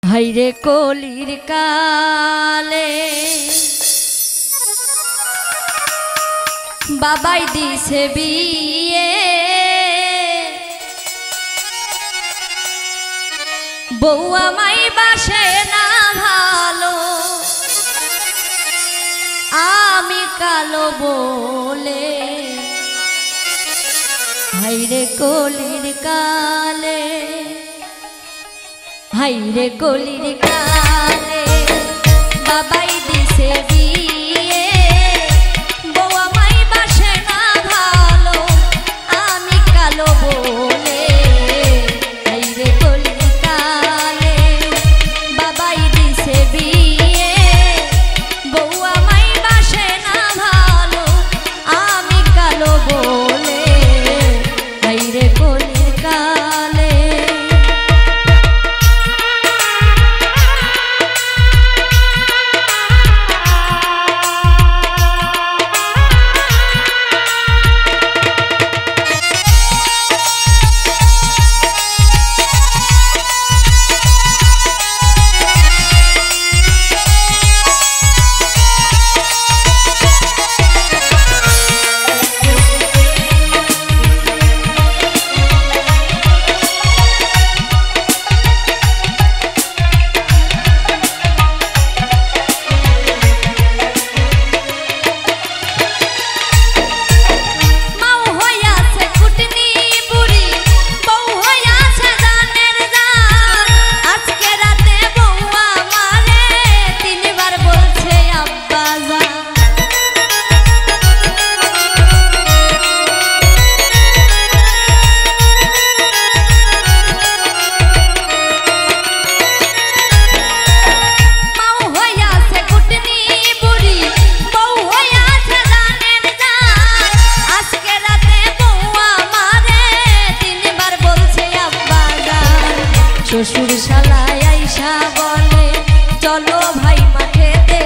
হাইরে কলির কালে বাবাই দিছে বিয়ে, বউ আমায় বাসে না ভালো, আমি কালো বলে। হাইরে কলির কালে, হাইরে কলির কালে বাবাই দিছে বিয়ে, বউ আমায় বাসে না ভালো, আমি কালো বলে। হাইরে কলির কালে বাবাই দিছে বিয়ে, বউ আমায় বাসে না ভালো, আমি কালো বলে। হাইরে কলির কালে শ্বশুর শালায় আইসা বলে চলো ভাই মাঠেতে